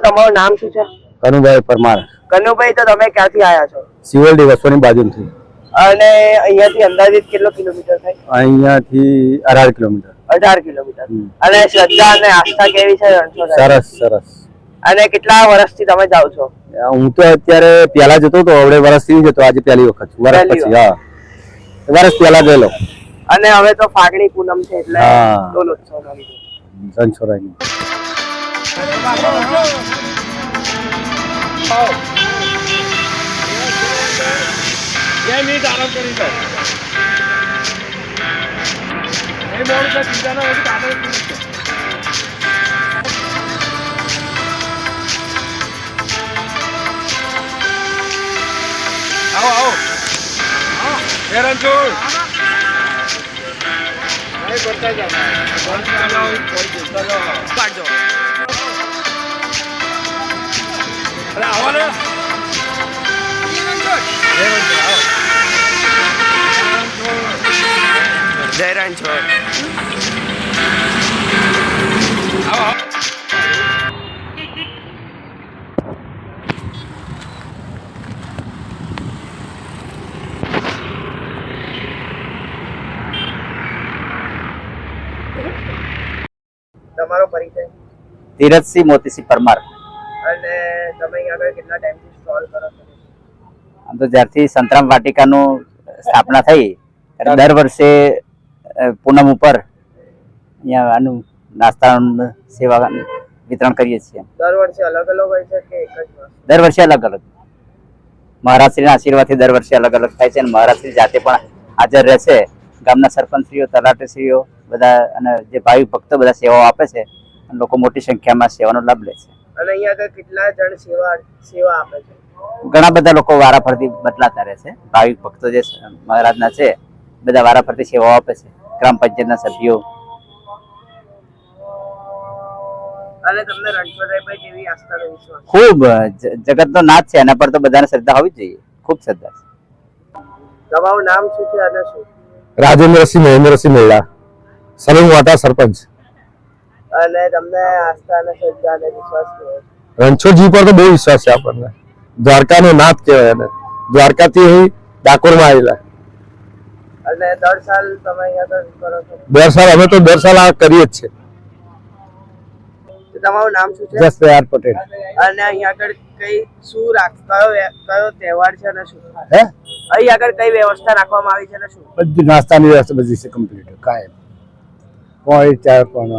તમારું નામ શું છે? કનુભાઈ પરમાર. કનુભાઈ, તો તમે ક્યાંથી આવ્યા છો? સિવલડી વસવાની બાજુથી. અને અહીંયાથી અંદાજિત કેટલો કિલોમીટર થાય? અહીંયાથી 18 કિલોમીટર. 18 કિલોમીટર. અને શ્રદ્ધા અને આસ્થા કેવી છે રણછોડ? સરસ સરસ. અને કેટલા વર્ષથી તમે જાઓ છો? હું તો અત્યારે પહેલા જતો હતો, હવે વર્ષથી નહીં જતો, આજે પહેલી વખત. વર્ષ પછી. હા, વર્ષ પહેલા ગયેલો. અને હવે તો ફાગણી પૂનમ છે એટલે દોલોત્સવ રણછોડરાયની. આરામ કરી દો. એ મોડ પર ચિંતા ના હોય તો આગળ આવો આવો. રણછોડ કરતા જાઓ. પાડજો. અરે આવો ને. જય રણછોડ. તમારો પરિચય? તીરથસિંહ મોતીસિંહ પરમાર. અને તમે અહીંયા આગળ કેટલા ટાઈમથી સ્ટોલ કરો છો? આમ તો જ્યારથી સંતરામ વાટિકાનું સ્થાપના થઈ ત્યારે દર વર્ષે પૂનમ ઉપર અહીંયા આનું નાસ્તા સેવા વિતરણ કરીએ છીએ. દર વર્ષે અલગ અલગ હોય છે કે એક જ વર્ષ? દર વર્ષે અલગ અલગ. મહારાજશ્રીના આશીર્વાદથી દર વર્ષે અલગ અલગ થાય છે અને મહારાજશ્રી જાતે પણ હાજર રહેશે. ગામના સરપંચશ્રીઓ, તલાટીશ્રીઓ બધા અને જે ભાવિક ભક્તો બધા સેવાઓ આપે છે અને લોકો મોટી સંખ્યામાં સેવાનો લાભ લે છે. અને અહીંયા આગળ કેટલા જણ સેવા આપે છે? ઘણા બધા લોકો વારાફરતી બદલાતા રહે છે. ભાવિક ભક્તો જે મહારાજના છે બધા વારાફરતી સેવાઓ આપે છે. ગ્રામ પંચાયતના સભ્યો. અને તમને રણછોડરાય પર કેવી આસ્થાનો વિશ્વાસ? ખૂબ. જગતનો નાથ છે, એના પર તો બધાને શ્રદ્ધા હોવી જ જોઈએ. ખૂબ શ્રદ્ધા છે. તમારું નામ શું છે અને શું? રાજેન્દ્રસિંહ મહેન્દ્રસિંહ મેળા, સલંગવાટા સરપંચ. અને તમને આસ્થા અને શ્રદ્ધા અને વિશ્વાસ કેવો? રણછોડજી પર તો બહુ વિશ્વાસ છે આપણને. દ્વારકાનો નાથ કહેવાય એને. દ્વારકાથી અહીં ડાકોરમાં આવેલા. અને દર સાલ તમે અહીંયા આગળ કરો છો? દર સાલ અમે તો દર સાલ આ કરીએ જ છે. તમારું નામ શું છે? જસદયાર પટેલ. અને અહીંયા આગળ શું કયો તહેવાર છે અને શું? હે, અહીં આગળ કઈ વ્યવસ્થા રાખવામાં આવી છે અને શું? બધી નાસ્તાની વ્યવસ્થા બધી છે કમ્પ્લીટ. કાયમ પોણી ચા પણ.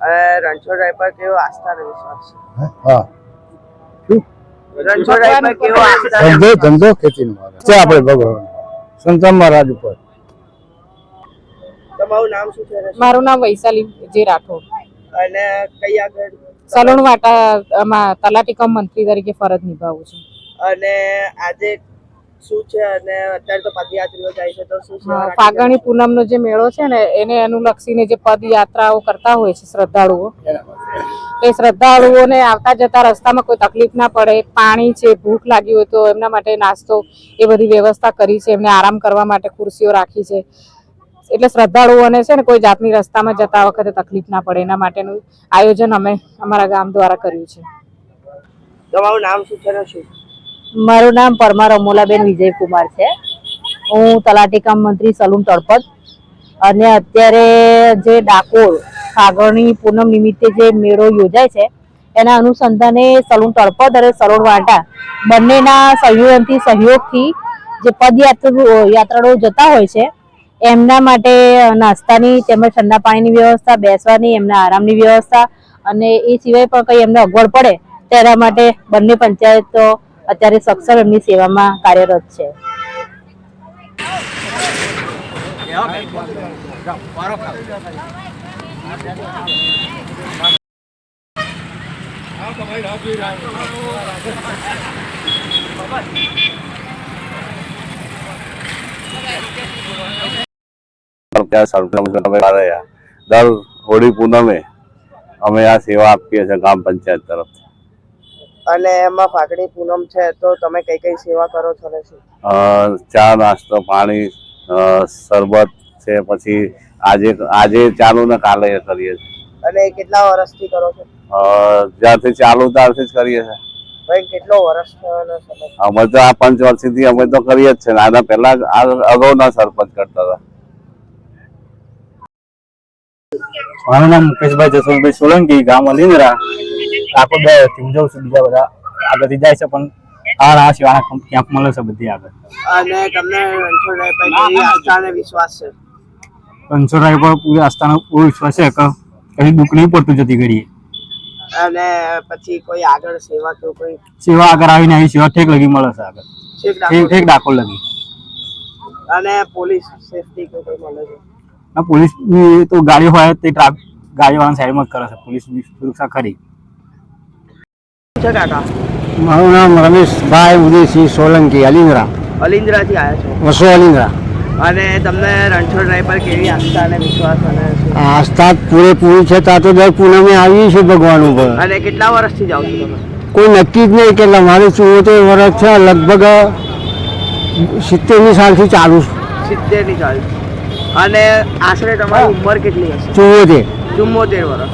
અને રણછોડરાય પર કેવો આસ્થાનો વિશ્વાસ છે? હા, શું રણછોડરાય પર કેવો આસ્થા? ધંધો ખેતીનો છે આપણે ભગવાન સંતરામ મહારાજ ઉપર. તમારું નામ શું છે? મારું નામ વૈશાલી જે રાઠોડ. અને કઈ આગળ? સલણવાટામાં તલાટી કમ મંત્રી તરીકે ફરજ નિભાવું છું. અને આજે શું છે? અને અત્યારે તો પદયાત્રીઓ જાય છે તો શું છે? ફાગણી પૂનમનો જે મેળો છે ને એને અનુલક્ષીને જે પદયાત્રાઓ કરતા હોય છે શ્રદ્ધાળુઓ, એ શ્રદ્ધાળુઓને આવતા જતા રસ્તામાં કોઈ તકલીફ ના પડે, પાણી છે, ભૂખ લાગી હોય તો એમના માટે નાસ્તો, એ બધી વ્યવસ્થા કરી છે. એમને આરામ કરવા માટે ખુરશીઓ રાખી છે. એટલે શ્રદ્ધાળુઓને છે ને કોઈ જાતની રસ્તામાં જતા વખતે તકલીફ ના પડે એના માટેનું આયોજન અમે અમારા ગામ દ્વારા કર્યું છે. તમારું નામ શું છે ને શું? મારું નામ પરમાર અમોલાબેન વિજયકુમાર છે. હું તલાટી કામ મંત્રી સલૂન તળપદ. અને અત્યારે જે ડાકોર ફાગણી પૂનમ નિમિત્તે જે મેળો યોજાય છે એના અનુસંધાને સલૂન તળપદ અને સલણવાટા બંનેના સહયોગથી જે યાત્રાળુઓ જતા હોય છે એમના માટે નાસ્તાની તેમજ ઠંડા પાણીની વ્યવસ્થા, બેસવાની, એમના આરામની વ્યવસ્થા અને એ સિવાય પણ કંઈ એમને અગવડ પડે તેના માટે બંને પંચાયતો અત્યારે સક્ષમ એમની સેવામાં કાર્યરત છે. દર હોળી પૂનમે અમે આ સેવા આપીએ છીએ ગ્રામ પંચાયત તરફથી. અને એમાં ફાગણી પૂનમ છે તો તમે કઈ કઈ સેવા કરો છો ને શું? ચા, નાસ્તો, પાણી, શરબત છે, પછી આજે ચાલુ ને કાલે કરીએ છીએ. અને કેટલા વર્ષથી કરો છો? જ્યારથી ચાલુ ત્યારથી જ કરીએ છીએ. ભાઈ કેટલો વર્ષ થયો સમય? અમે તો આ 5 વર્ષથી અમે તો કરીએ જ છે ને. આના પહેલા અગાઉના સરપંચ કરતા હતા. મારું નામ મુકેશભાઈ જસવંતભાઈ સોલંકી, ગામ અલીંદરા. ડાકોર 2 વર્ષથી હું જાઉં છું. બીજા બધા આગળથી જાય છે, પણ આ સેવાના કેમ્પ મળે છે બધી આગળ. અને તમને રણછોડરાય પર કેવી આસ્થા અને વિશ્વાસ છે? રણછોડરાય પર પૂરી આસ્થાનો પૂરો વિશ્વાસ છે કે કઈ દુઃખ નહીં પડતું જતી ઘડીએ. અને પછી કોઈ આગળ સેવા કે કોઈ સેવા આગળ આવીને આવી સેવા ઠેક લગી મળે છે આગળ, છેક ડાકોર? ઠેક ડાકોર લગી. અને પોલીસ સેફટી કે કોઈ મળે છે? ના, પોલીસની તો ગાડી હોય તે ગાડીવાળાની સાઈડમાં જ કરે છે. પોલીસની સુરક્ષા ખરી છે. કાકા મારું નામ રમેશભાઈ ઉદયસિંહ સોલંકી, અલીંદરા, અલિન્દ્રાથી આવ્યા છો વસો અલીંદરા. અને તમને રણછોડરાય પર કેવી આસ્થા અને વિશ્વાસ અને શું? આસ્થા પૂરેપૂરી છે. ત્યાં તો દર પૂનમે આવીએ છીએ ભગવાન ઉપર. અને કેટલા વર્ષથી જાઓ છો તમે? કોઈ નક્કી જ નહીં કેટલા. મારે 74 વર્ષ છે, લગભગ 70ની સાલથી ચાલુ 70 ની ચાલ. અને આશરે તમારી ઉંમર કેટલી હશે? 74. 74 વર્ષ.